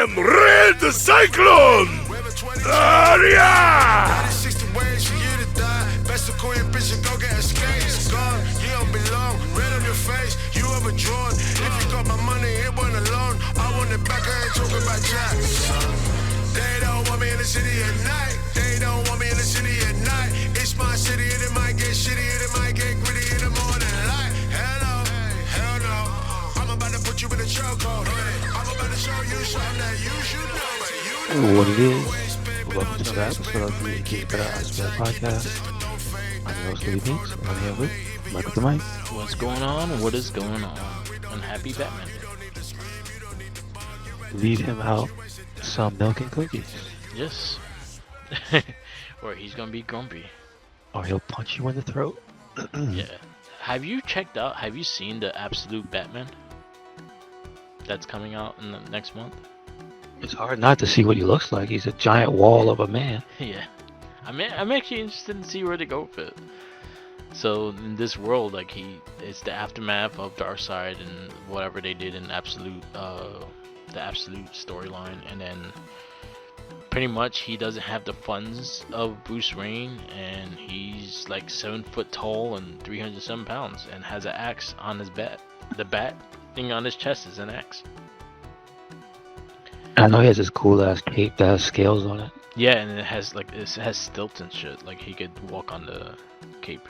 am RedCyclone! Yeah! 60 ways for you to die. Best to call your bitch and go get a skate. Gone, you don't belong. Red on your face, you overdrawn. If you got my money, it wasn't alone. I want it back, I ain't talking about Jack. They don't want me in the city at night. They don't want me in the city at night. It's my city and it might get shitty and it might get gritty in the morning light. Hell no. I'm about to put you in a chokehold. I'm about to show you something that you should know. What it is? Welcome to another episode of the Get Better Iceberg Podcast. I'm your host, Lee Pinks, and I'm here with Michael the Mike. What's going on? What is going on? And happy Batman Day. Leave him out some milk and cookies, Yes. Or he's gonna be grumpy. or he'll punch you in the throat. Yeah. Have you seen the Absolute Batman? That's coming out in the next month? It's hard not to see what he looks like. He's a giant wall of a man. Yeah. I'm actually interested to see where they go with it. So in this world, like it's the aftermath of Darkseid and whatever they did in Absolute, the Absolute storyline, and then pretty much he doesn't have the funds of Bruce Wayne, and he's like 7 foot tall and 307 pounds, and has an axe on his bat. The bat thing on his chest is an axe. I know he has this cool ass cape that has scales on it. Yeah, and it has stilts and shit. Like he could walk on the cape.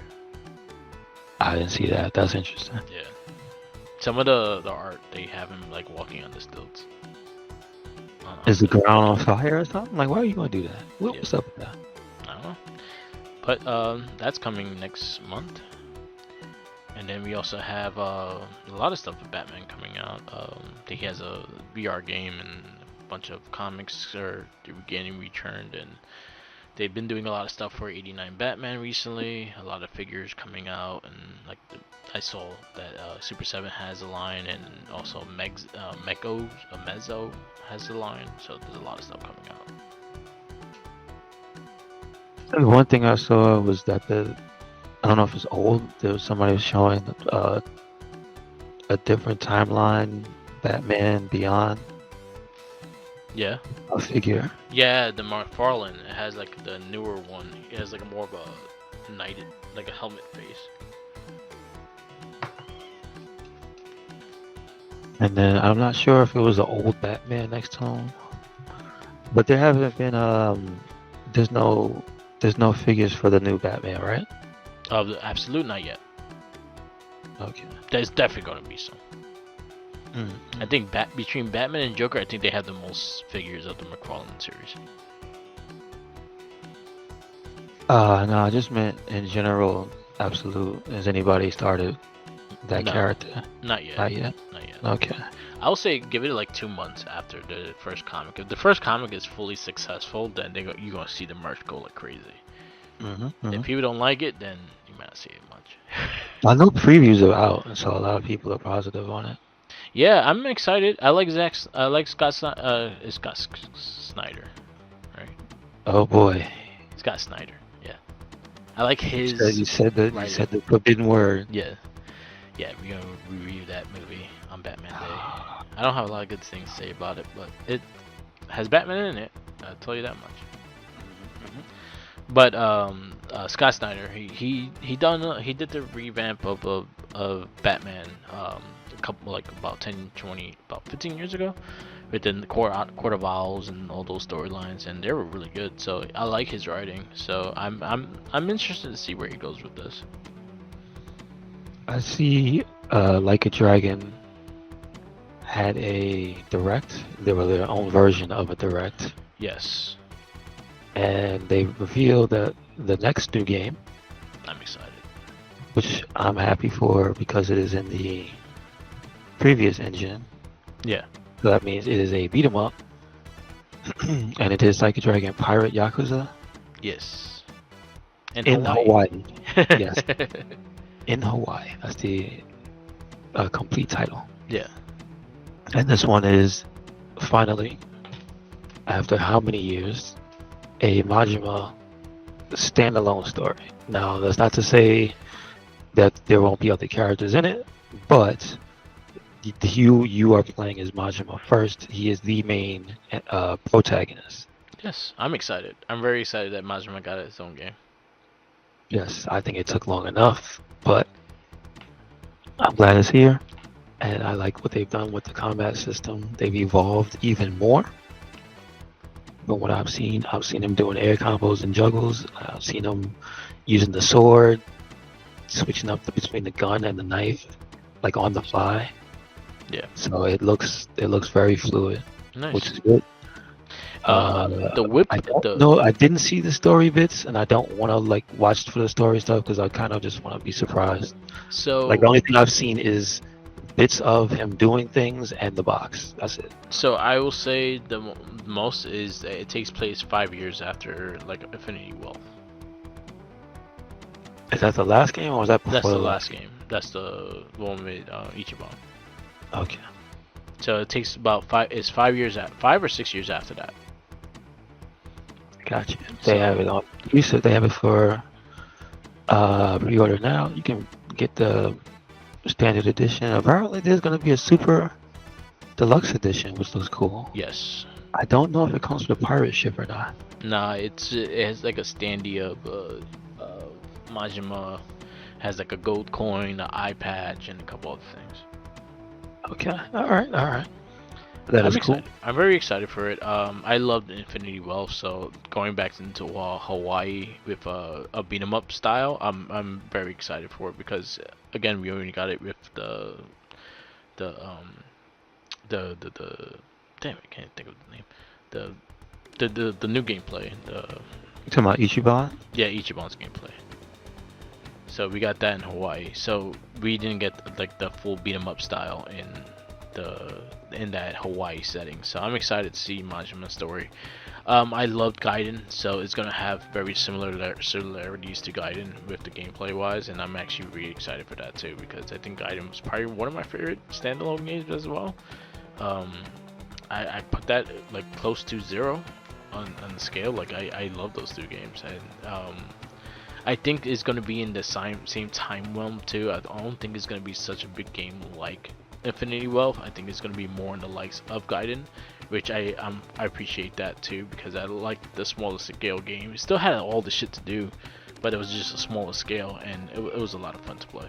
I didn't see that. That's interesting. Yeah. Some of the art, they have him like walking on the stilts. Is the ground on fire or something? Like, why are you gonna do that? What's up with that? I don't know. But that's coming next month. And then we also have a lot of stuff with Batman coming out. I think he has a VR game and a bunch of comics are getting returned, and they've been doing a lot of stuff for 89 Batman recently. A lot of figures coming out, and like I saw that Super 7 has a line, and also Mezzo has a line. So there's a lot of stuff coming out. And one thing I saw was that I don't know if it's old. There was somebody was showing a different timeline, Batman Beyond. Yeah. A figure. Yeah, the McFarlane. It has like the newer one. It has like a more of a knighted, like a helmet face. And then I'm not sure if it was the old Batman next to him, but there haven't been there's no figures for the new Batman, right? The Absolute, not yet. Okay. There's definitely gonna be some. Mm-hmm. I think between Batman and Joker, I think they have the most figures of the McFarlane series. No, I just meant in general, Absolute. Has anybody started that character? Not yet. Not yet? Not yet. Okay. I'll say give it like 2 months after the first comic. If the first comic is fully successful, then you're gonna see the merch go like crazy. Mm-hmm. If people don't like it, then you might not see it much. I know previews are out, and so a lot of people are positive on it. Yeah, I'm excited. I like Zack. I like Scott. It's Scott Snyder, right? Oh boy. Scott Snyder. Yeah. I like his. You said the forbidden word. Yeah. Yeah, we're gonna review that movie on Batman Day. I don't have a lot of good things to say about it, but it has Batman in it. I'll tell you that much. But Scott Snyder, he did the revamp of Batman about 15 years ago, within the Court of Owls and all those storylines, and they were really good. So I like his writing. So I'm interested to see where he goes with this. I see Like a Dragon had a direct. They were their own version of a direct. Yes. And they revealed that the next new game, I'm excited. which I'm happy for because it is in the previous engine. Yeah. So that means it is a beat 'em up. And it is Like a Dragon Pirate Yakuza. Yes. In Hawaii. Yes. In Hawaii. That's the complete title. Yeah. And this one is finally, after how many years, a Majima standalone story. Now, that's not to say that there won't be other characters in it, but you are playing as Majima first. He is the main protagonist. Yes, I'm excited. I'm very excited that Majima got its own game. Yes, I think it took long enough, but I'm glad it's here. And I like what they've done with the combat system. They've evolved even more. From what I've seen them doing air combos and juggles. I've seen them using the sword, switching up between the gun and the knife, like on the fly. Yeah. So it looks very fluid, Nice. which is good. The whip. I didn't see the story bits, and I don't want to like watch for the story stuff because I kind of just want to be surprised. So Like the only thing I've seen is bits of him doing things and the box. That's it. So I will say the most is that it takes place 5 years after like Infinity Wealth. Is that the last game, or was that before? That's the last game. That's the one with Ichiban. Okay. So it takes about 5. It's 5 years 5 or 6 years after that. Gotcha. They have it on. You said they have it for pre-order now. You can get the standard edition. Apparently, there's going to be a super deluxe edition, which looks cool. Yes. I don't know if it comes with a pirate ship or not. Nah, it has like a standee of Majima, has like a gold coin, an eye patch, and a couple other things. Okay. All right. That is cool. Excited. I'm very excited for it. I loved Infinity Wealth, so going back into Hawaii with a beat 'em up style, I'm very excited for it because again we already got it with the damn, I can't think of the name. The new gameplay. You talking about Ichiban? Yeah, Ichiban's gameplay. So we got that in Hawaii. So we didn't get like the full beat 'em up style in that Hawaii setting. So I'm excited to see Majima's story. I loved Gaiden, so it's gonna have very similarities to Gaiden with the gameplay wise, and I'm actually really excited for that too because I think Gaiden was probably one of my favorite standalone games as well. I put that like close to 0 on the scale. Like I love those two games, and I think it's gonna be in the same time realm too. I don't think it's gonna be such a big game like Infinity Wealth. I think it's gonna be more in the likes of Gaiden, which I appreciate that too because I like the smaller scale game. It still had all the shit to do, but it was just a smaller scale, and it was a lot of fun to play.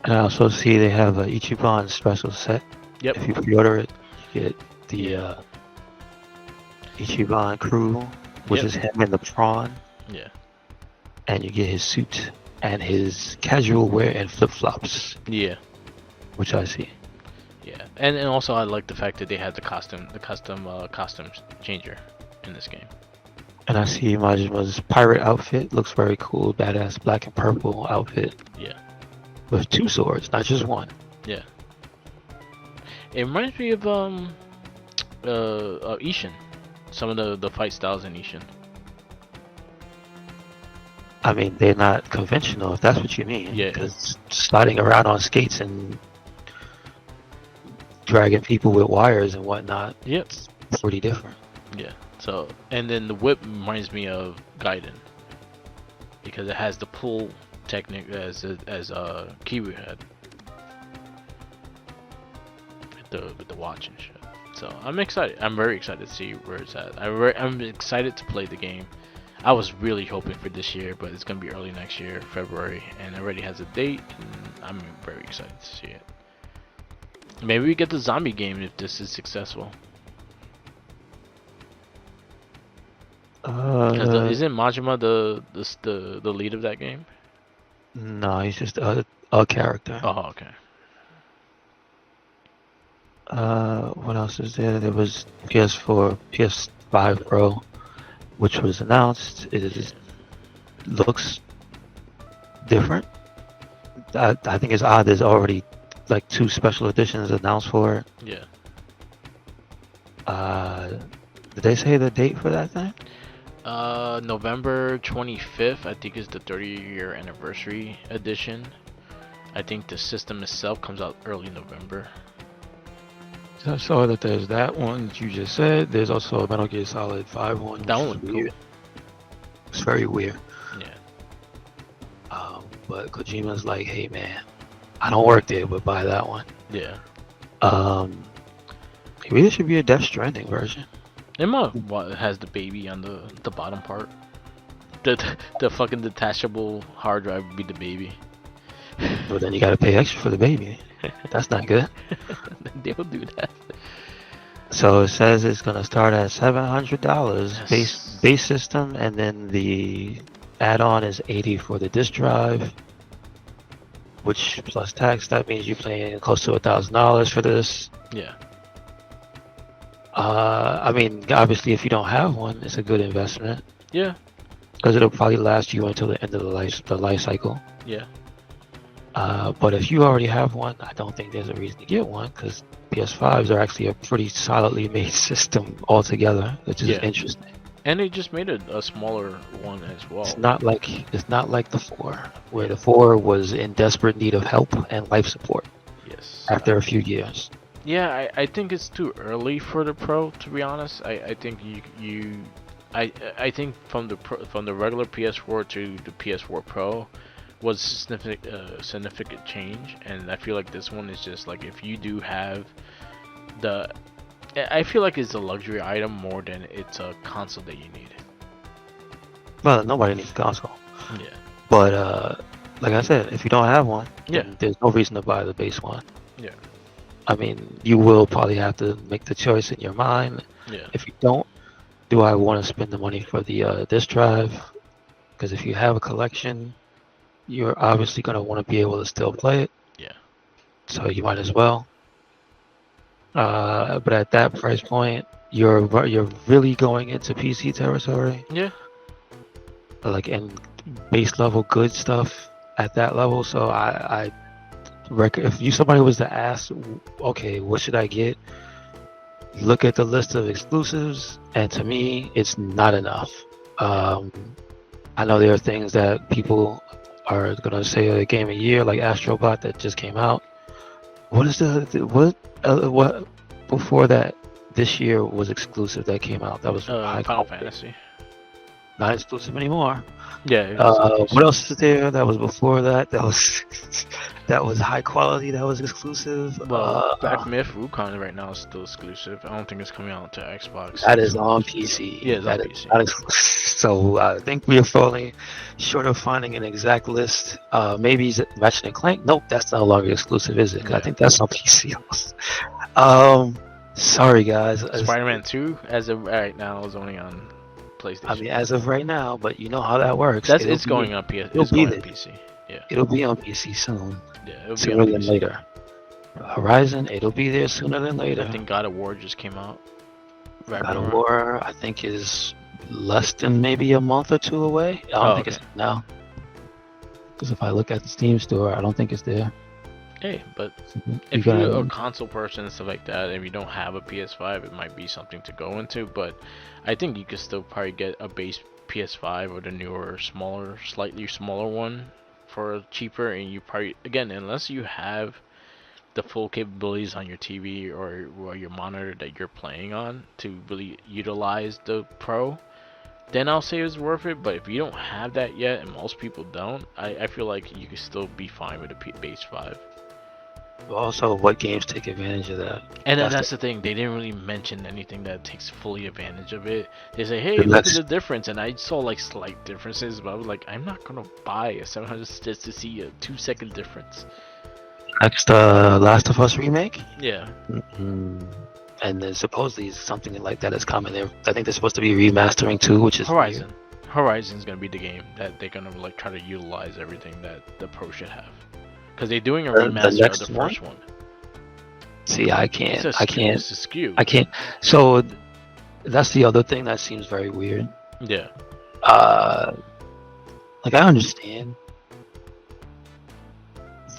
And I also see they have a Ichiban special set. Yep. If you pre-order it, you get the Ichiban crew, which is him and the prawn. Yeah. And you get his suit and his casual wear and flip-flops. Yeah. Which I see. Yeah, and also I like the fact that they had the custom changer in this game. And I see Majima's pirate outfit. Looks very cool. Badass black and purple outfit. Yeah. With 2 swords, not just 1. Yeah. It reminds me of Ishin. Some of the fight styles in Ishin. I mean, they're not conventional, if that's what you mean. Yeah. Because sliding around on skates and dragging people with wires and whatnot. Yep. It's pretty different. Yeah. So, and then the whip reminds me of Gaiden because it has the pull technique as Kiwi had with the watch and shit. So I'm excited. I'm very excited to see where it's at. I'm excited to play the game. I was really hoping for this year, but it's gonna be early next year, February, and it already has a date, and I'm very excited to see it. Maybe we get the zombie game if this is successful. Isn't Majima the lead of that game? No, he's just a character. Oh, okay. What else is there? There was PS4, PS5 Pro, which was announced. Looks different. I think it's odd. There's already like 2 special editions announced for it. Yeah. Did they say the date for that thing? November 25th, I think is the 30-year anniversary edition. I think the system itself comes out early November. So I saw that there's that one that you just said. There's also a Metal Gear Solid 5 one. That one was cool. It's very weird. Yeah. But Kojima's like, hey man, I don't work there, but buy that one. Yeah. It really should be a Death Stranding version. What has the baby on the bottom part? The fucking detachable hard drive would be the baby. But then you gotta pay extra for the baby. That's not good. They'll do that. So it says it's gonna start at $700 Yes. base system, and then the add-on is $80 for the disk drive, which plus tax, that means you're paying close to $1,000 for this. Yeah. I mean, obviously, if you don't have one, it's a good investment Yeah. because it'll probably last you until the end of the life cycle. Yeah. But if you already have one, I don't think there's a reason to get one because PS5s are actually a pretty solidly made system altogether, which is Yeah. interesting. And they just made a smaller one as well. It's not like the 4, where the 4 was in desperate need of help and life support Yes. after a few years. Yeah, I think it's too early for the Pro, to be honest. I think I think from the regular PS4 to the PS4 Pro was significant change, and I feel like this one is just like if you do have I feel like it's a luxury item more than it's a console that you need. Well, nobody needs a console. Yeah. But like I said, if you don't have one, Yeah. then there's no reason to buy the base one. Yeah. I mean, you will probably have to make the choice in your mind. Yeah. If you don't, do I want to spend the money for the disk drive? Because if you have a collection, you're obviously going to want to be able to still play it. Yeah. So you might as well. But at that price point, you're really going into PC territory. Yeah. Like in base level good stuff at that level. So I reckon if somebody was to ask, okay, what should I get? Look at the list of exclusives, and to me, it's not enough. I know there are things that people are gonna say a game a year, like Astrobot that just came out. What is what before that this year was exclusive that came out? That was Final Fantasy. Not exclusive anymore. Yeah. What else is there that was before that? That was that was high quality. That was exclusive. Well, Black Myth Wukong right now is still exclusive. I don't think it's coming out to Xbox. That is on PC. Yeah, it's that on is PC. not exclusive. So I think we are falling short of finding an exact list. Maybe Ratchet and Clank. Nope, that's no longer exclusive, is it? 'Cause I think that's on PC. Sorry guys. Spider-Man 2, as of right now, is only on PlayStation. I mean, as of right now, but you know how that works. It's going on PS. It's going on PC. Yeah. It'll be on PC soon. Yeah. It'll be Sooner on than PC. later. Horizon, it'll be there sooner than later. I think God of War just came out. God of War, I think, is less than maybe a month or two away. I don't think it's now. Because if I look at the Steam store, I don't think it's there. Hey, but You if you're gotta- a console person and stuff like that, if you don't have a PS5, it might be something to go into. But I think you could still probably get a base PS5 or the newer, slightly smaller one for cheaper. And you probably, again, unless you have the full capabilities on your TV or your monitor that you're playing on to really utilize the Pro, then I'll say it's worth it. But if you don't have that yet, and most people don't, I feel like you could still be fine with a base 5. Also, what games take advantage of that? And then that's the thing, they didn't really mention anything that takes fully advantage of it. They say, hey, The look at next- the difference, and I saw like slight differences, but I was like, I'm not gonna buy a 700 just to see a 2-second difference. Next, Last of Us remake? Yeah. And then supposedly something like that is coming. I think they're supposed to be remastering too, which is Horizon. weird. Horizon's gonna be the game that they're gonna like try to utilize everything that the Pro should have. Because they're doing a The remaster of next the one? first one. See, I It's can't. a skew. It's a skew. I can't. So that's the other thing that seems very weird. Yeah. Like I understand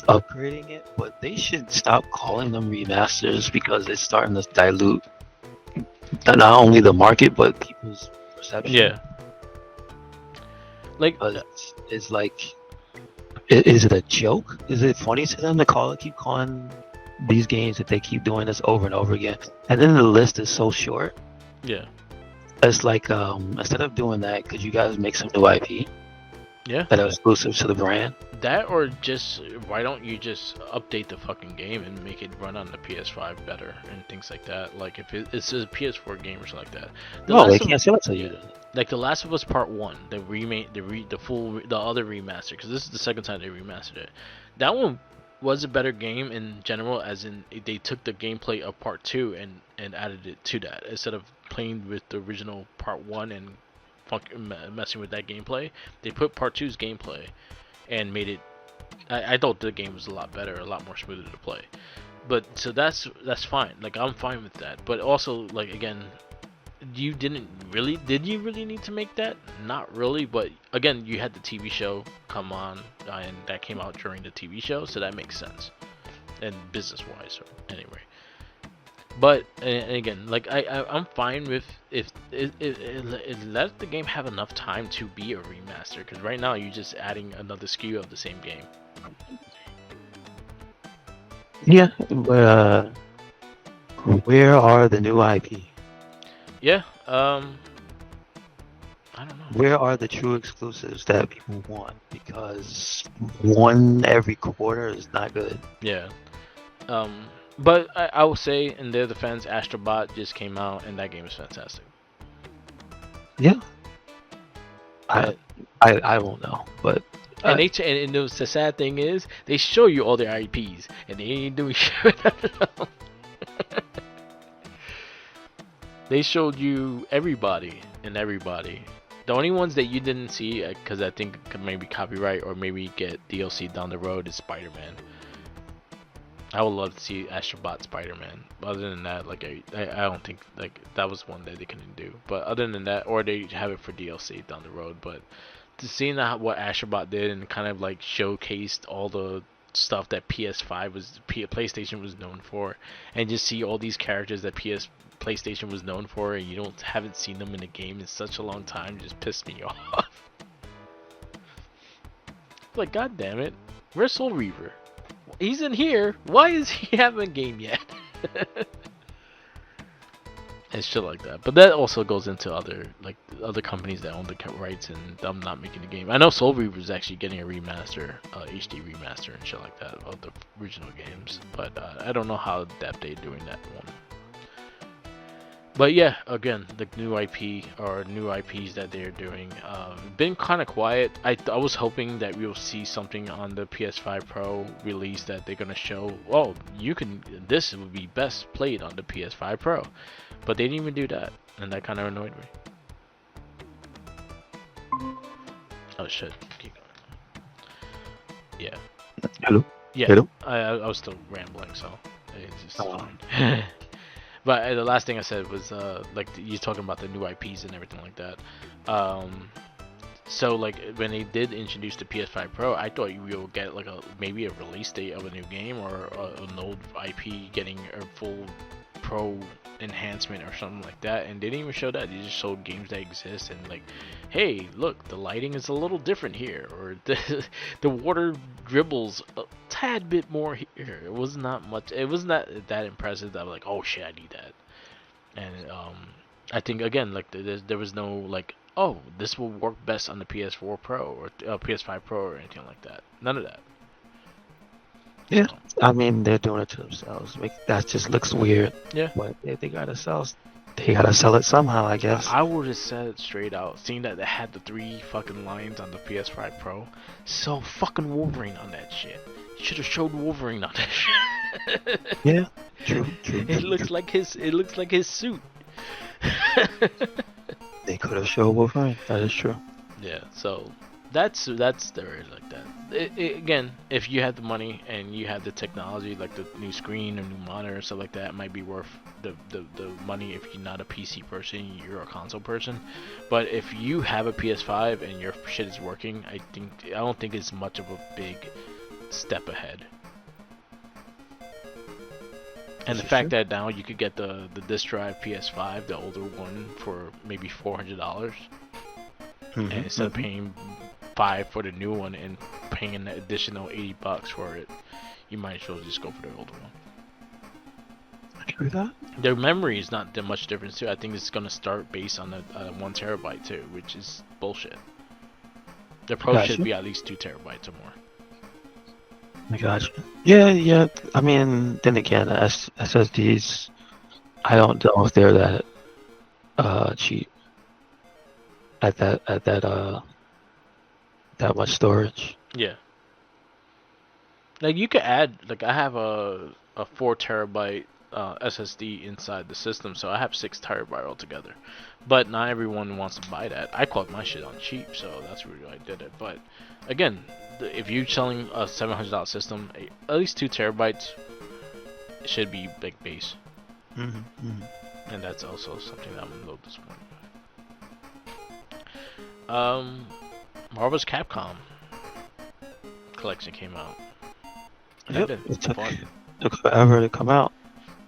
upgrading it, but they should stop calling them remasters because it's starting to dilute not only the market but people's perception. Yeah. Like, But it's like, is it a joke? Is it funny to them to keep calling these games that they keep doing this over and over again? And then the list is so short. yeah. It's like, instead of doing that, could you guys make some new IP? Yeah. that are exclusive to the brand. That or just why don't you just update the fucking game and make it run on the PS5 better and things like that? Like if it's a PS4 game or something like that. No, they can't sell it to you. Like The Last of Us Part 1, the remake, the other remaster, because this is the second time they remastered it. That one was a better game in general, as in they took the gameplay of Part 2 and added it to that instead of playing with the original Part 1 and messing with that gameplay. They put Part 2's gameplay and made it. I thought the game was a lot better, a lot more smoother to play. But so that's fine. Like I'm fine with that. But also like again, did you really need to make that? Not really. But again, you had the TV show come on, and that came out during the TV show, so that makes sense. And business wise, anyway. But and again, like I'm fine with if let the game have enough time to be a remaster, because right now you're just adding another SKU of the same game. Yeah, but where are the new IP? Yeah, I don't know. Where are the true exclusives that people want? Because one every quarter is not good. Yeah. But I will say, in their defense, Astrobot just came out, and that game is fantastic. Yeah. I won't know, but and the sad thing is, they show you all their IPs, and they ain't doing shit. They showed you everybody. The only ones that you didn't see, because I think could maybe copyright or maybe get DLC down the road, is Spider-Man. I would love to see Astrobot Spider-Man. Other than that, like I don't think like that was one that they couldn't do. But other than that, or they have it for DLC down the road. But to seeing that what Astrobot did and kind of like showcased all the stuff that PlayStation was known for, and just see all these characters that PlayStation was known for, and you haven't seen them in a game in such a long time, just pissed me off. Like, god damn it, where's Soul Reaver? He's in here. Why is he having a game yet? And shit like that. But that also goes into other companies that own the rights and them not making the game. I know Soul Reaver is actually getting a remaster, HD remaster and shit like that of the original games. But I don't know how depth they're doing that one. But yeah, again, the new IP or new IPs that they're doing, been kind of quiet. I was hoping that we'll see something on the PS5 Pro release that they're gonna show. Oh, this would be best played on the PS5 Pro, but they didn't even do that, and that kind of annoyed me. Oh shit! Keep going. Yeah. Hello. Yeah. Hello. I was still rambling, so it's just fine. But the last thing I said was like you're talking about the new IPs and everything like that. So like when they did introduce the PS5 Pro, I thought you will get like maybe a release date of a new game or an old IP getting a full Pro enhancement or something like that, and they didn't even show that. They just showed games that exist and like, hey, look, the lighting is a little different here, or the water dribbles a tad bit more here. It was not much. It was not that impressive that I was like, oh shit, I need that. And I think again, like there was no like, oh, this will work best on the PS4 Pro or PS5 Pro or anything like that. None of that. Yeah, I mean they're doing it to themselves. That just looks weird. Yeah, but they gotta sell it somehow, I guess. I would have said it straight out. Seeing that they had the 3 fucking lines on the PS5 Pro, so fucking Wolverine on that shit. You should have showed Wolverine on that shit. Yeah, true. It looks like his suit. They could have showed Wolverine. That is true. Yeah, so that's the area like that. Again, if you have the money and you have the technology, like the new screen or new monitor and stuff like that, it might be worth the money if you're not a PC person, you're a console person. But if you have a PS5 and your shit is working, I don't think it's much of a big step ahead. And the fact that now you could get the disc drive PS5, the older one, for maybe $400, and instead of paying $5 for the new one and paying an additional $80 for it, you might as well just go for the older one. True that. Their memory is not that much difference too. I think it's gonna start based on the 1 terabyte too, which is bullshit. The Pro Gotcha. should be at least 2 terabytes or more. I got you. Yeah. I mean, then again, SSDs, I don't know if they're that cheap at that much storage. Yeah. Like you could add, like I have a 4 terabyte SSD inside the system, so I have 6 terabyte altogether. But not everyone wants to buy that. I caught my shit on cheap, so that's really why I did it. But again, if you're selling a $700 system, at least 2 terabytes should be big base. And that's also something that I'm a little disappointed by. Marvel's Capcom collection came out. Yep, it took forever to come out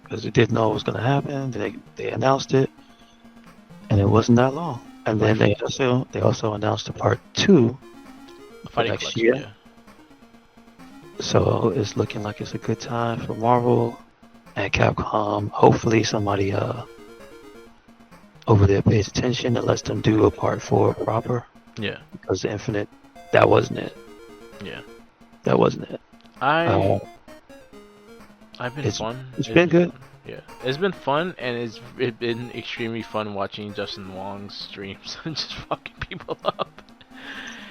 because they didn't know what was going to happen. They announced it, and it wasn't that long. And then they also announced a part 2 next year. Yeah. So it's looking like it's a good time for Marvel and Capcom. Hopefully somebody over there pays attention and lets them do a part 4 proper. Yeah. Because the Infinite, that wasn't it. Yeah. That wasn't it. I've been fun. It's been good. Fun. Yeah, it's been fun, and it's been extremely fun watching Justin Wong's streams and just fucking people up.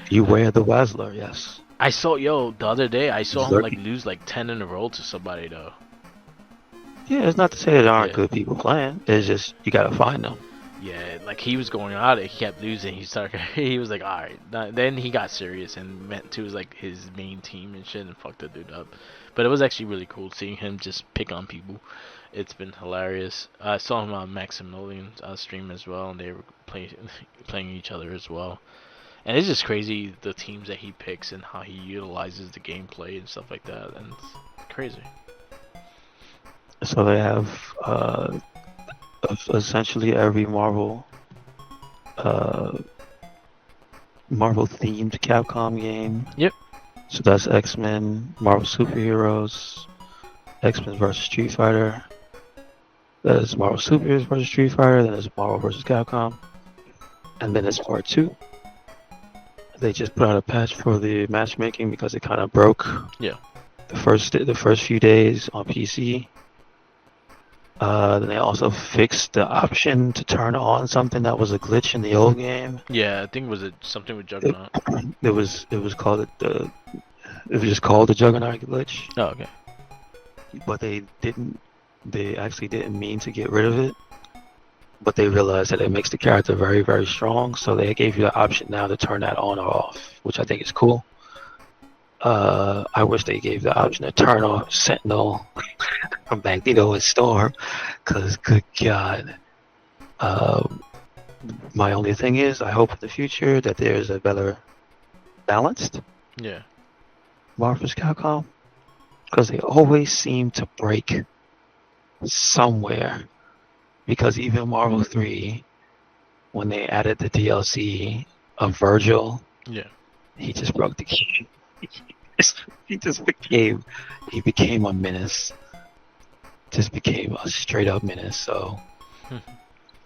You wear the Wazzler, yes. I saw the other day. I saw him like lose like 10 in a row to somebody though. Yeah, it's not to say there aren't good people playing. It's just you gotta find them. Yeah, like he was going at it, he kept losing. He was like, all right. Then he got serious and went to like his main team and shit and fucked the dude up. But it was actually really cool seeing him just pick on people. It's been hilarious. I saw him on Maximilian's stream as well, and they were playing each other as well. And it's just crazy the teams that he picks and how he utilizes the gameplay and stuff like that, and it's crazy. So they have essentially every Marvel themed Capcom game. Yep. So that's X-Men, Marvel Superheroes, X-Men vs Street Fighter. There's Marvel Superheroes vs Street Fighter. Then there's Marvel vs Capcom, and then it's part 2. They just put out a patch for the matchmaking because it kind of broke. Yeah. The first few days on PC. Then they also fixed the option to turn on something that was a glitch in the old game. Yeah, I think something with Juggernaut. It was just called the Juggernaut glitch. Oh, okay. But they actually didn't mean to get rid of it. But they realized that it makes the character very, very strong, so they gave you the option now to turn that on or off, which I think is cool. I wish they gave the option to turn off Sentinel from Magneto and Storm, because good God. My only thing is, I hope in the future that there's a better balanced Marvel vs. Capcom, because they always seem to break somewhere. Because even Marvel 3, when they added the DLC of Virgil, he just broke the game. he became a menace. Just became a straight up menace. So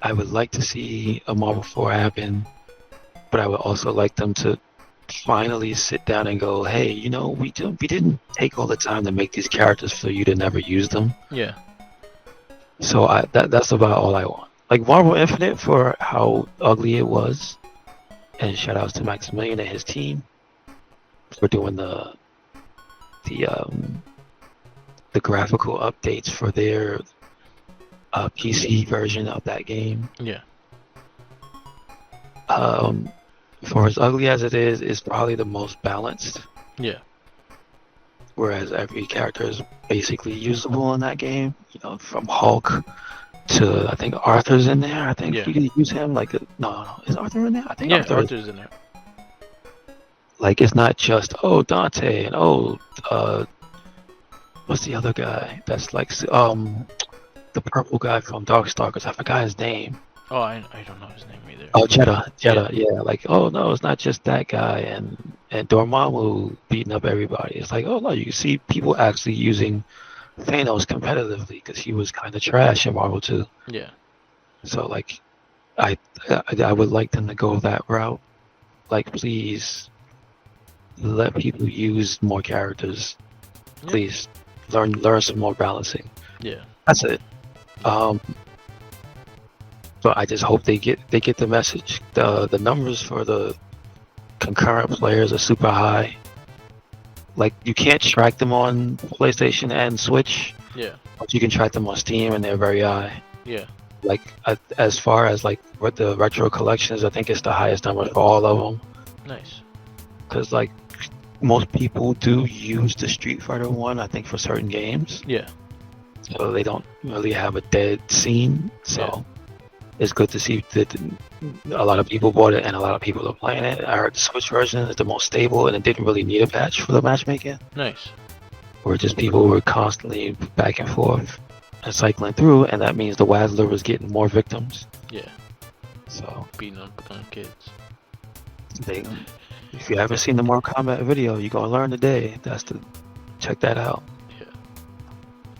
I would like to see a Marvel 4 happen, but I would also like them to finally sit down and go, hey, we didn't take all the time to make these characters for you to never use them. Yeah. So that's about all I want. Like Marvel Infinite for how ugly it was, and shout outs to Maximilian and his team for doing the graphical updates for their PC version of that game. Yeah. For as ugly as it is, it's probably the most balanced. Yeah. Whereas every character is basically usable in that game. From Hulk to I think Arthur's in there. I think you can use him no, is Arthur in there? I think Arthur's in there. Like it's not just Dante and what's the other guy? That's like the purple guy from Darkstalkers. I forgot his name. Oh, I don't know his name either. Oh, Jeddah, yeah. Like, oh no, it's not just that guy and Dormammu beating up everybody. It's like, oh no, you can see people actually using Thanos competitively because he was kind of trash in Marvel 2. Yeah. So like, I would like them to go that route. Like, please let people use more characters. Yeah. Please learn some more balancing. Yeah. That's it. Yeah. But I just hope they get the message. The numbers for the concurrent players are super high. Like you can't track them on PlayStation and Switch, Yeah. but you can track them on Steam, and they're very high. Yeah. Like as far as like what the retro collections, I think it's the highest number for all of them. Nice. Because like most people do use the Street Fighter one, I think, for certain games. Yeah. So they don't really have a dead scene. So Yeah. it's good to see that a lot of people bought it and a lot of people are playing it. I heard the Switch version is the most stable and it didn't really need a patch for the matchmaking. Nice. Where just people were constantly back and forth and cycling through, and that means the Wazzler was getting more victims. Yeah. So Beating up on kids. they, if you haven't seen the Mortal Kombat video, you're gonna learn today. Check that out. Yeah.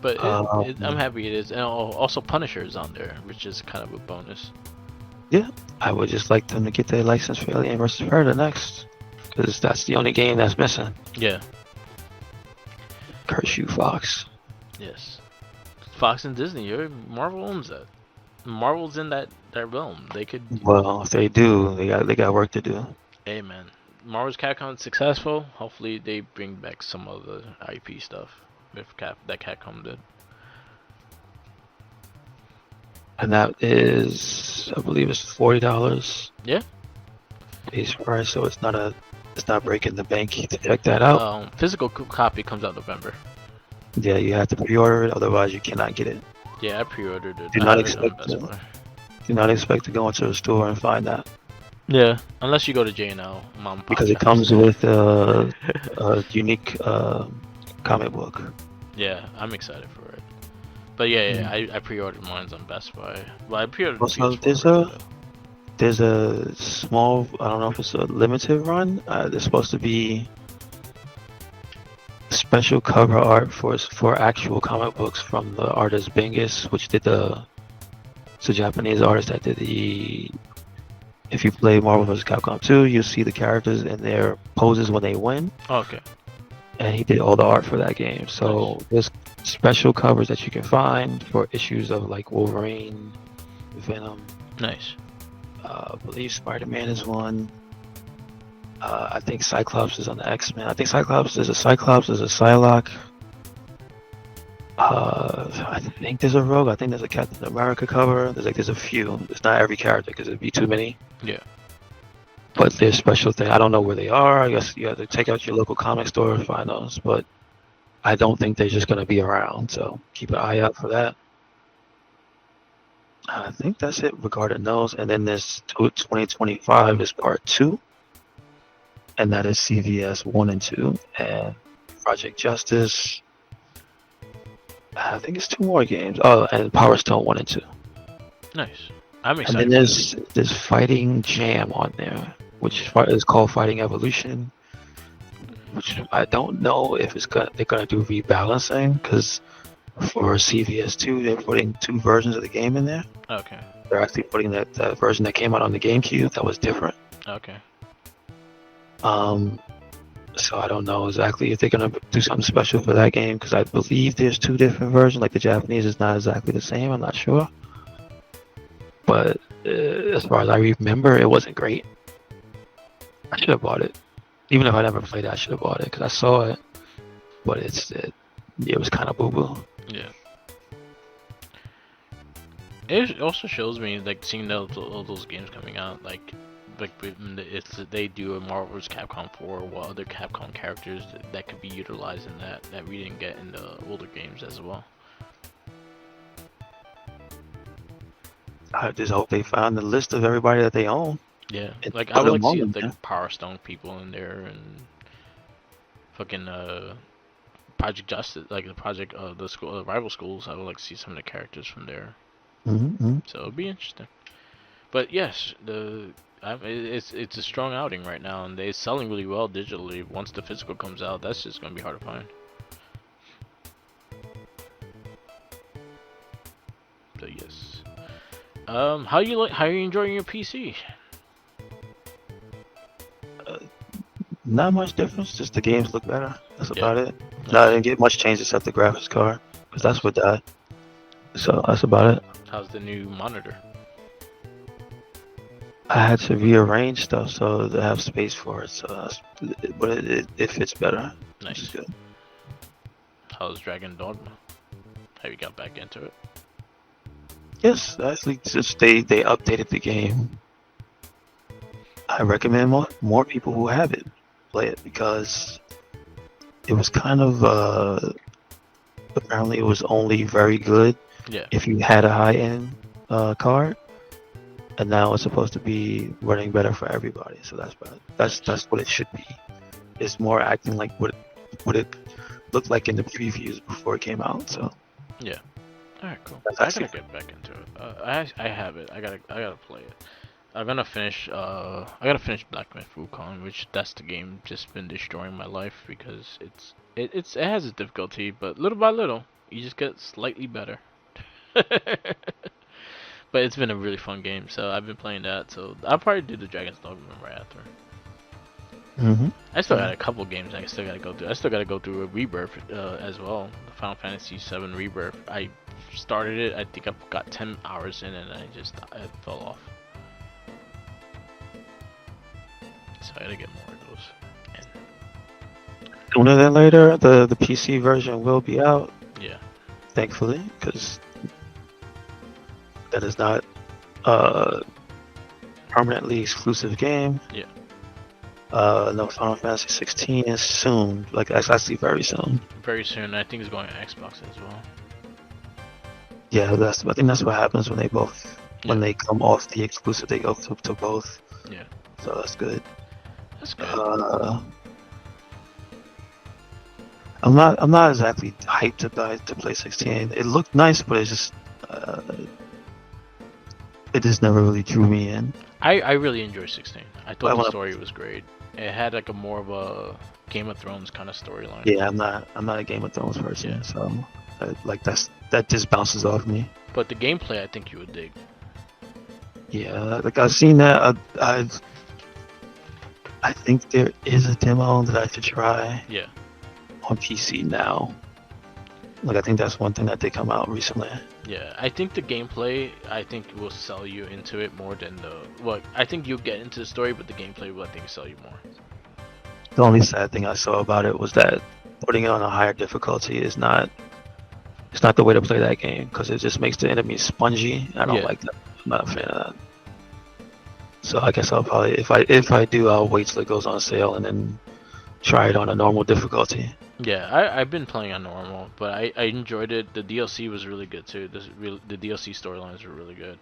But Um, I'm happy it is, and also Punisher is on there, which is kind of a bonus. I would just like them to get their license for Alien vs Predator next, because that's the only game that's missing. Yeah. Curse you, Fox. Yes. Fox and Disney, Marvel owns that. Marvel's in that realm. They could. Well, if they do, they got work to do. Hey man, Marvel's Capcom is successful. Hopefully they bring back some of the IP stuff with that Capcom did. And that is, I believe, it's $40. Yeah. Base price, so it's not breaking the bank to check that out. Physical copy comes out November. Yeah, you have to pre-order it, otherwise you cannot get it. Yeah, I pre-ordered it. Do I not have it on expect Best to- Buy. Do not expect to go into a store and find that, Yeah, unless you go to J&L, mom and pop because it shops. comes with a unique comic book. Yeah, I'm excited for it. But yeah, I pre-ordered mine on Best Buy. Well, I pre-ordered Also, PS4 there's a small, I don't know if it's a limited run. There's supposed to be special cover art for actual comic books from the artist Bingus, which did it's a Japanese artist that did the. If you play Marvel vs. Capcom 2, you'll see the characters in their poses when they win, Oh, okay. and he did all the art for that game. So there's special covers that you can find for issues of like Wolverine, Venom. Nice. I believe Spider-Man is one. I think Cyclops is on the X-Men. I think Cyclops, there's a Psylocke. I think there's a Rogue. I think there's a Captain America cover. There's a few. It's not every character because it'd be too many. Yeah. But there's special things. I don't know where they are. I guess you have to take out your local comic store to find those. But I don't think they're just gonna be around. So keep an eye out for that. I think that's it regarding those. And then there's 2025 is part 2. And that is CVS 1 and 2. And Project Justice. I think it's 2 more games. Oh, and Power Stone 1 and 2. Nice. I'm And excited. then there's Fighting Jam on there, which is called Fighting Evolution. Which I don't know if they're gonna do rebalancing, because for CVS 2 they're putting 2 versions of the game in there. Okay. They're actually putting that version that came out on the GameCube that was different. Okay. So I don't know exactly if they're gonna do something special for that game, because I believe there's 2 different versions. Like the Japanese is not exactly the same. I'm not sure, but as far as I remember, it wasn't great. I should have bought it, even if I never played it. I should have bought it because I saw it, but it was kind of boo boo. Yeah. It also shows me, like, seeing all those games coming out, like if they do a Marvel vs. Capcom 4, what other Capcom characters that could be utilized in that we didn't get in the older games as well. I just hope they found the list of everybody that they own. Yeah, And like I put would like them to see on like there. Power Stone people in there and fucking Project Justice, like the project the rival schools. I would like to see some of the characters from there. Mm-hmm. So it'll be interesting. But yes, it's a strong outing right now, and they're selling really well digitally. Once the physical comes out, that's just gonna be hard to find. So yes. How are you enjoying your PC? Not much difference. Just the games look better. That's Yeah. about it. Nice. No, I didn't get much changes except the graphics card, because that's what died. So that's about it. How's the new monitor? I had to rearrange stuff so to have space for it. So that's, but it fits better. Which is Nice. good. How's Dragon Dogma? Have you got back into it? Yes, actually, since they updated the game, I recommend more people who have it play it, because it was kind of apparently it was only very good Yeah. if you had a high-end card, and now it's supposed to be running better for everybody. So that's bad. That's what it should be. It's more acting like what it looked like in the previews before it came out. So Yeah. All right, cool. That's I actually- gotta get back into it. I have it. I gotta play it. I'm gonna finish. I gotta finish Black Myth Wukong, which that's the game just been destroying my life because it has its difficulty, but little by little you just get slightly better. But it's been a really fun game, so I've been playing that. So I'll probably do the Dragon's Dogma right after. I still got a couple games I still gotta go through. I still gotta go through a Rebirth as well. The Final Fantasy VII Rebirth. I started it. I think I got 10 hours in and I fell off. So I gotta get more of those. And Sooner than later, the PC version will be out, yeah, thankfully, because that is not a permanently exclusive game. Yeah. No, Final Fantasy 16 is soon, like it's actually very soon. very soon. I think it's going to Xbox as well. Yeah, I think that's what happens when when they come off the exclusive, they go to both. Yeah. So that's good. That's good. I'm not exactly hyped to play 16. It looked nice, but it's just it just never really drew me in. I really enjoyed 16. I thought the wanna- story was great. It had like a more of a Game of Thrones kind of storyline. Yeah, I'm not a Game of Thrones person, Yeah. so that just bounces off me. But the gameplay, I think you would dig. Yeah, like I've seen that. I think there is a demo that I should try Yeah. on PC now. Like I think that's one thing that they come out recently. Yeah, I think the gameplay, I think will sell you into it more than I think you'll get into the story, but the gameplay will, I think, sell you more. The only sad thing I saw about it was that putting it on a higher difficulty is not. It's not the way to play that game, because it just makes the enemies spongy. I don't Yeah. like that. I'm not a fan of that. So I guess I'll probably, if I do, I'll wait till it goes on sale and then try it on a normal difficulty. Yeah, I've been playing on normal, but I enjoyed it. The DLC was really good too. The DLC storylines were really good,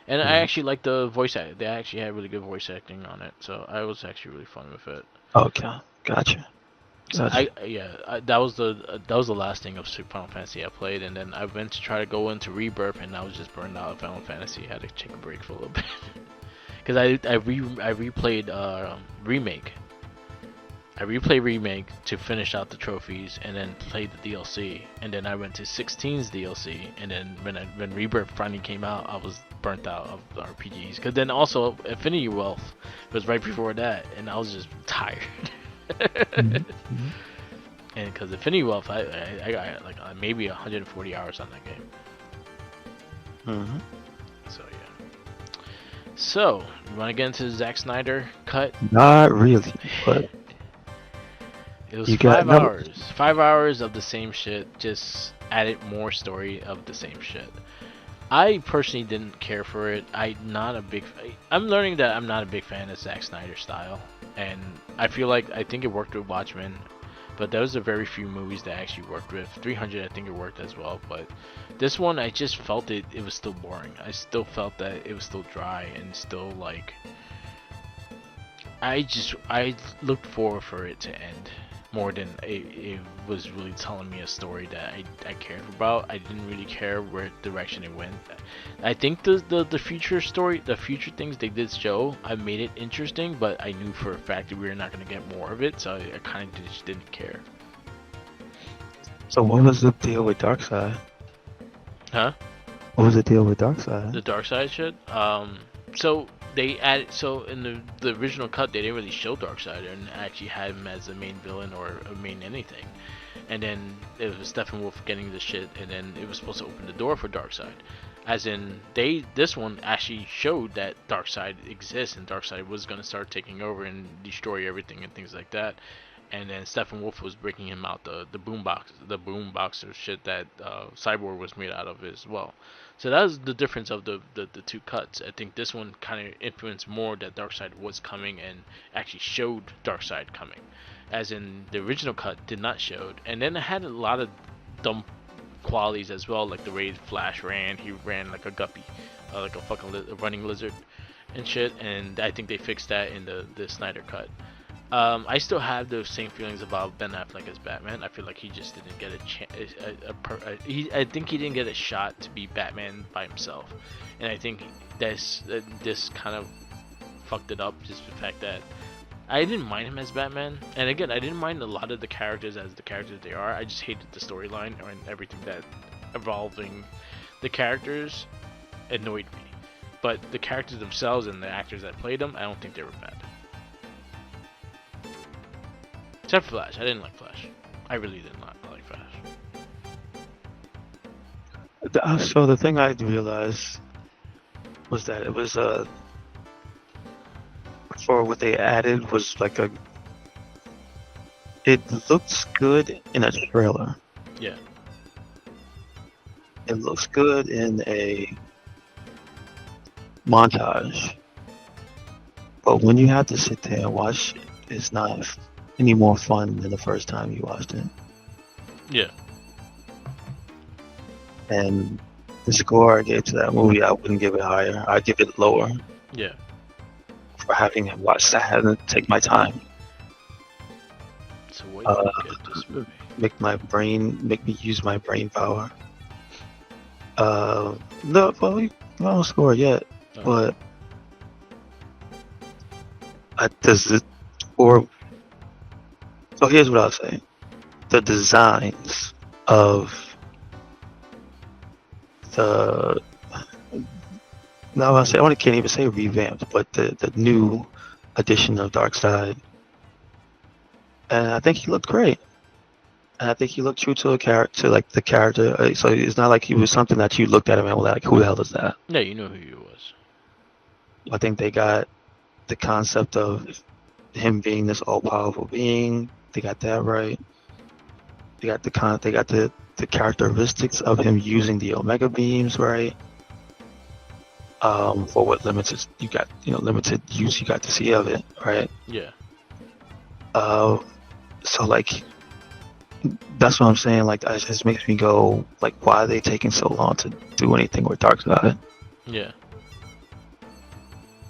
and I actually liked the voice act. They actually had really good voice acting on it, so I was actually really fun with it. Okay, gotcha. That was the last thing of Super Final Fantasy I played, and then I went to try to go into Rebirth, and I was just burned out of Final Fantasy. I had to take a break for a little bit because I replayed Remake. I replayed Remake to finish out the trophies, and then played the DLC, and then I went to 16's DLC, and then when Rebirth finally came out, I was burnt out of the RPGs. Because then also Infinity Wealth was right before that, and I was just tired. And because Infinity Wealth, I got like maybe 140 hours on that game. So yeah. So you want to get into the Zack Snyder cut? Not really, but It was You got 5 no- hours. 5 hours of the same shit, just added more story of the same shit. I personally didn't care for it. I'm learning that I'm not a big fan of Zack Snyder's style, and I think it worked with Watchmen, but those are very few movies that actually worked with. 300, I think it worked as well, but this one I just felt it was still boring. I still felt that it was still dry and still like I looked forward for it to end more than it was really telling me a story that I cared about. I didn't really care where direction it went. I think the future story, the future things they did show, I made it interesting, but I knew for a fact that we were not going to get more of it, so I kind of just didn't care. so what was the deal with Darkseid? Huh? What was the deal with Darkseid? The dark side shit. So they added, so in the original cut they didn't really show Darkseid and actually had him as a main villain or a main anything, and then it was Steppenwolf getting the shit, and then it was supposed to open the door for Darkseid. As in, this one actually showed that Darkseid exists and Darkseid was gonna start taking over and destroy everything and things like that. And then Steppenwolf was breaking him out the boombox or shit that Cyborg was made out of as well. So that was the difference of the two cuts. I think this one kind of influenced more that Darkseid was coming and actually showed Darkseid coming, as in the original cut did not show. And then it had a lot of dumb qualities as well, like the way Flash ran. He ran like a guppy, like a fucking running lizard and shit. And I think they fixed that in the Snyder cut. I still have those same feelings about Ben Affleck as Batman. I feel like he just didn't get a chance. I think he didn't get a shot to be Batman by himself, and I think this kind of fucked it up. Just the fact that I didn't mind him as Batman, and again, I didn't mind a lot of the characters as the characters they are. I just hated the storyline and everything that involving the characters annoyed me. But the characters themselves and the actors that played them, I don't think they were bad. Except for Flash. I didn't like Flash. I really did not like Flash. So the thing I realized was that it was for what they added was like it looks good in a trailer. Yeah. It looks good in a montage. But when you have to sit there and watch it, it's not any more fun than the first time you watched it. Yeah. And the score I gave to that movie, I wouldn't give it higher. I'd give it lower. Yeah. For having watched that, having to take my time. So what do you get this movie? Make me use my brain power. No, well, we don't score yet, but does it or. So here's what I'll say. The designs of I can't even say revamped, but the new edition of Darkseid. And I think he looked great. And I think he looked true to the character. So it's not like he was something that you looked at him and were like, who the hell is that? Yeah, you know who he was. I think they got the concept of him being this all-powerful being. They got that right. They got the characteristics of him using the Omega beams right. For what limited use you got to see of it, right? Yeah. So like, that's what I'm saying. Like, it just makes me go, like, why are they taking so long to do anything with Darkseid? Yeah.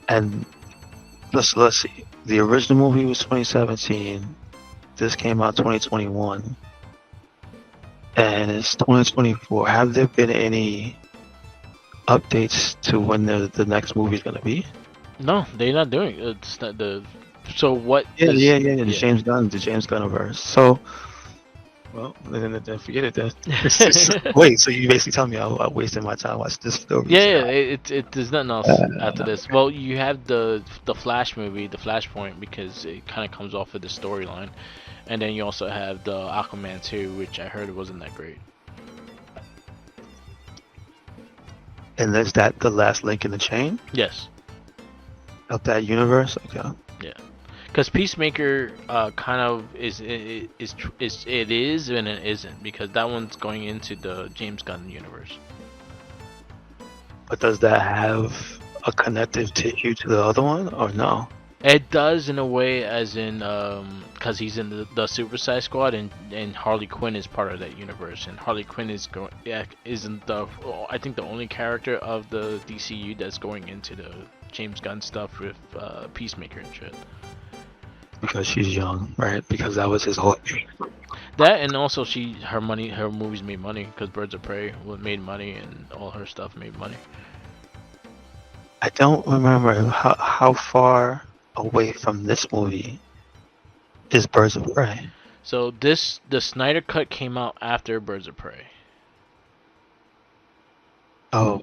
And let's see. The original movie was 2017. This came out 2021, and it's 2024. Have there been any updates to when the next movie is gonna be? No, they're not doing it. It's not the. So what? Yeah. The James Gunniverse. So, well, then forget it. Then wait. So you basically tell me I'm wasting my time watching this film? Yeah. There's nothing else after this. Well, you have the Flash movie, the Flashpoint, because it kind of comes off of the storyline, and then you also have the Aquaman 2, which I heard wasn't that great. And is that the last link in the chain? Yes. Of that universe? Okay. Yeah. Because Peacemaker kind of is and it isn't, because that one's going into the James Gunn universe. But does that have a connective tissue to the other one, or no? It does in a way, as in because he's in the Suicide Squad, and Harley Quinn is part of that universe, and Harley Quinn isn't I think the only character of the DCU that's going into the James Gunn stuff with Peacemaker and shit. Because she's young, right? Because that was his whole. That, and also her movies made money, because Birds of Prey made money and all her stuff made money. I don't remember how far away from this movie is Birds of Prey. So the Snyder cut came out after Birds of Prey. Oh,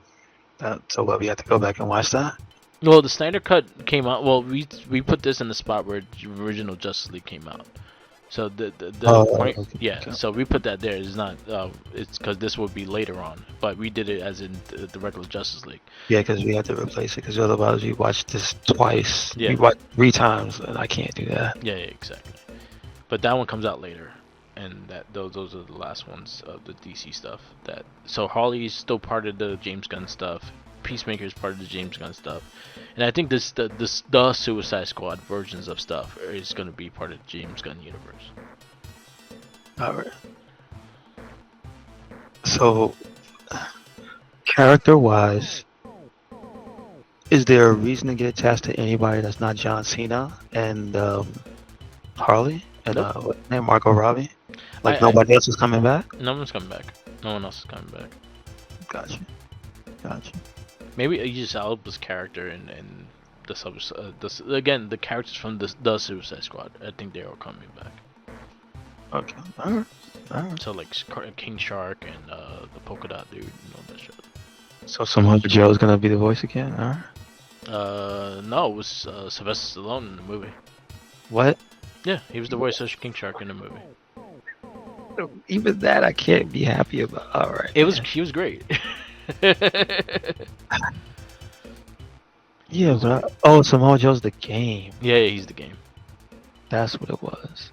so what? We have to go back and watch that? Well, the Snyder cut came out. Well, we put this in the spot where the original Justice League came out. So the point, okay, yeah. okay. So we put that there. It's not. It's because this would be later on, but we did it as in the regular Justice League. Yeah, because we had to replace it. Because otherwise, we watched this twice. Yeah. We watched 3 times, and I can't do that. Yeah, exactly. But that one comes out later, and those are the last ones of the DC stuff. So Harley's still part of the James Gunn stuff. Peacemaker is part of the James Gunn stuff, and I think the Suicide Squad versions of stuff is going to be part of the James Gunn universe. All right. So, character-wise, is there a reason to get attached to anybody that's not John Cena and Harley and Nope. what's her name, Margot Robbie? Like I- nobody else is coming back? No one's coming back. No one else is coming back. Gotcha. Maybe Idris Elba's character and again the characters from the Suicide Squad. I think they are coming back. Okay. All right. So like King Shark and the Polka Dot dude and all that shit. So Samoa Joe's gonna be the voice again? All right. No, it was Sylvester Stallone in the movie. What? Yeah, he was the voice of King Shark in the movie. Even that I can't be happy about. All right. He was great. Yeah, but Samoa Joe's the game. Yeah, he's the game. That's what it was.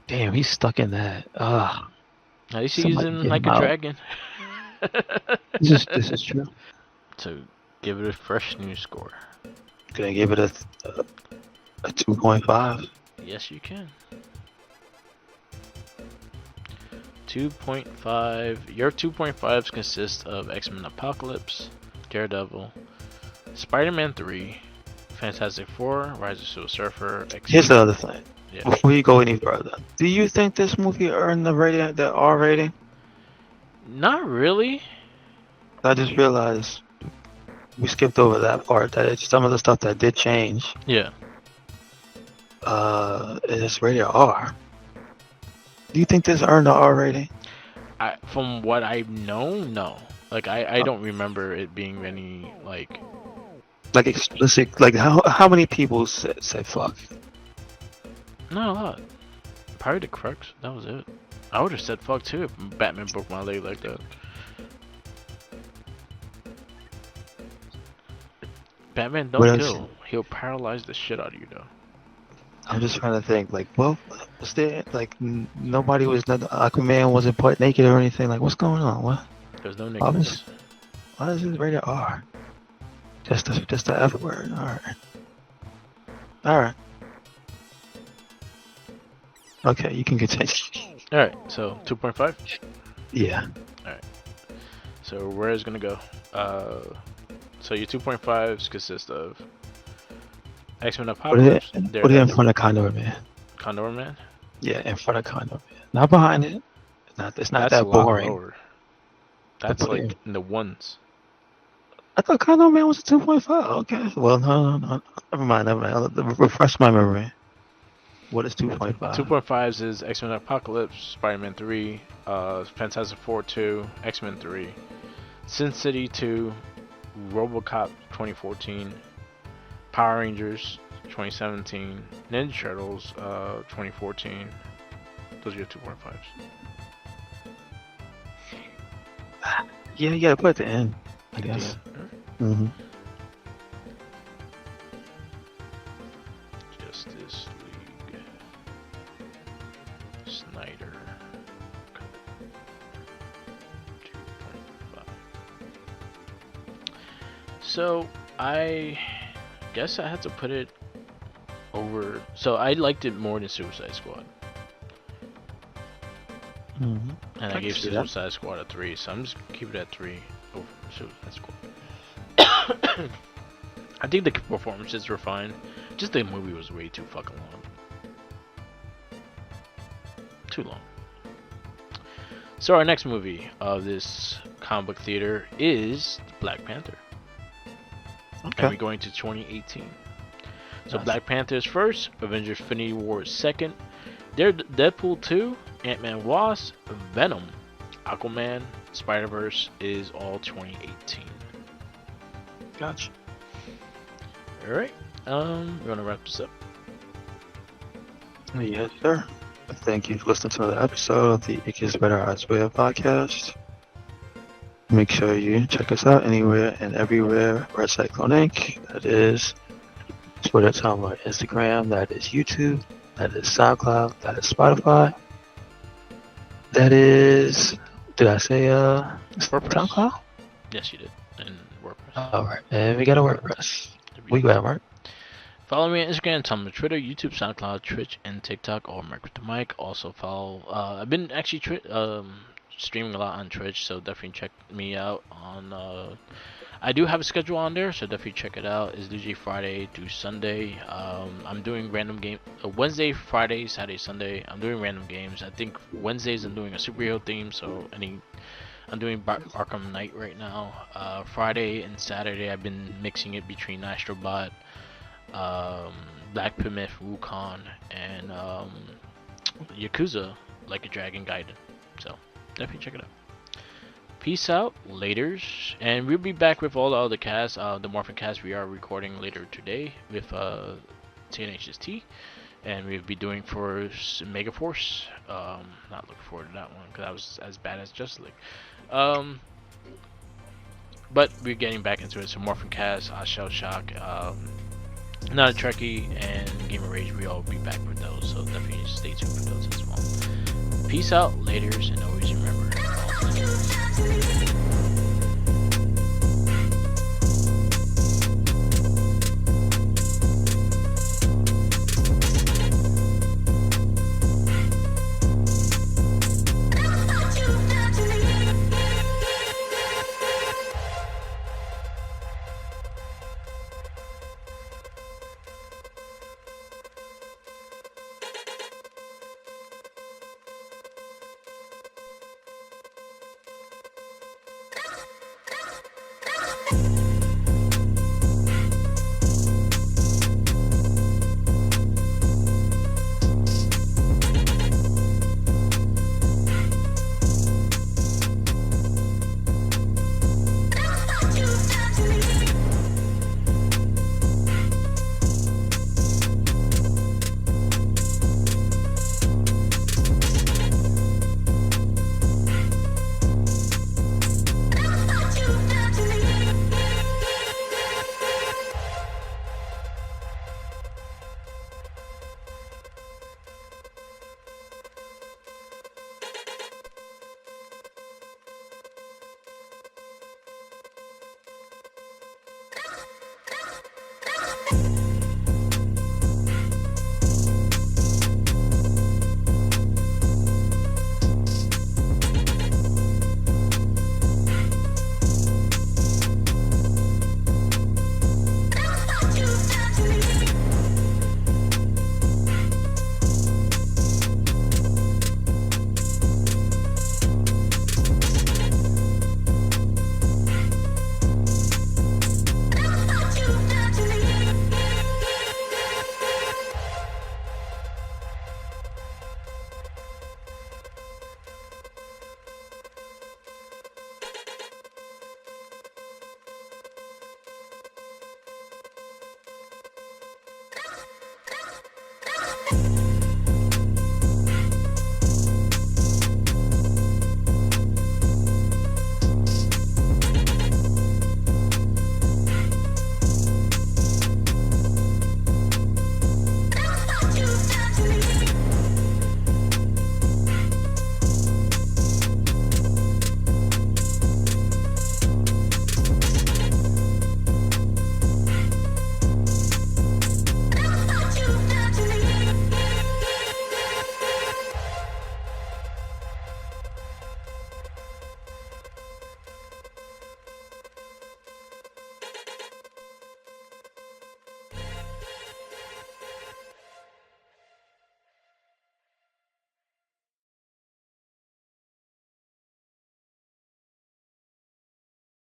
Damn, he's stuck in that. At least he's Somebody in get like him a out. dragon. This is true. So give it a fresh new score. Gonna give it a 2.5. Yes, you can. 2.5. Your 2.5s consist of X-Men Apocalypse, Daredevil, Spider-Man 3, Fantastic Four, Rise of Silver Surfer, Here's the other thing. Yeah. Before you go any further, do you think this movie earned the R rating? Not really. I just realized we skipped over that part. That some of the stuff that did change. Yeah. It's rated R. Do you think this earned the R rating? From what I know, no. Like I don't remember it being any like. Like explicit? Like how many people said fuck? Not a lot. Probably the Crux. That was it. I would have said fuck too if Batman broke my leg like that. Batman What don't else? kill. He'll paralyze the shit out of you though. I'm just trying to think. Like, well, was there like nobody was Aquaman wasn't put naked or anything? Like, what's going on? What? There's no Why nakedness. is it rated R? Just the F word. All right. Okay, you can continue. Alright, so 2.5. Yeah. So where is gonna go? So your 2.5s consist of X-Men Put it Apocalypse, in Daredevil, front of Condor Man. Condor Man. Yeah, in front of Condor Man. Not behind it. It's not that a lot boring. lower. That's put it like in the ones. I thought Condor Man was a 2.5. Okay. Well, no. Never mind. I'll refresh my memory. What is 2.5? 2.5s is X-Men Apocalypse, Spider-Man 3, Fantastic Four 2, X-Men 3, Sin City 2, RoboCop 2014, Power Rangers 2017, Ninja Turtles 2014. Those are your 2.5s. Yeah, you gotta put it at the end, I guess. Mm-hmm. Justice League. Snyder. 2.5. So I guess I had to put it over. So I liked it more than Suicide Squad, Mm-hmm. and I gave see that. Suicide Squad a 3. So I'm just keep it at 3 over Suicide Squad. I think the performances were fine. Just the movie was way too fucking long. Too long. So our next movie of this comic book theater is Black Panther. And we're Okay. going to 2018. So Gotcha. Black Panther is first, Avengers Infinity War is second, Deadpool 2, Ant-Man Wasp, Venom, Aquaman, Spider-Verse is all 2018. Gotcha. All right. We're gonna wrap this up. Yes, sir. Thank you for listening to another episode of the It Is Better As Well podcast. Make sure you check us out anywhere and everywhere. RedCycloneInc. That is Twitter, Tumblr, Instagram. That is YouTube. That is SoundCloud. That is Spotify. That is. Did I say WordPress. SoundCloud? Yes, you did. And WordPress. All right, and we got a WordPress. We got it, Mark. Follow me on Instagram, Tumblr, Twitter, YouTube, SoundCloud, Twitch, and TikTok, all Mark with the mic. Also follow. I've been actually streaming a lot on Twitch, so definitely check me out on. I do have a schedule on there, so definitely check it out. It's usually Friday through Sunday. I'm doing random game Wednesday, Friday, Saturday, Sunday. I'm doing random games. I think Wednesdays I'm doing a superhero theme, so I'm doing Arkham Knight right now. Friday and Saturday I've been mixing it between Astrobot, Black Plymouth, Wukong, and Yakuza Like a Dragon Gaiden. So definitely check it out. Peace out, laters, and we'll be back with all the other casts. The Morphin cast we are recording later today with TNHST, and we'll be doing for Mega Force. Not looking forward to that one because that was as bad as Justice League. But we're getting back into it. So Morphin cast, Shell Shock, Not a Trekkie, and Game of Rage. We all be back with those, so definitely stay tuned for those as well. Peace out, laters, and always remember.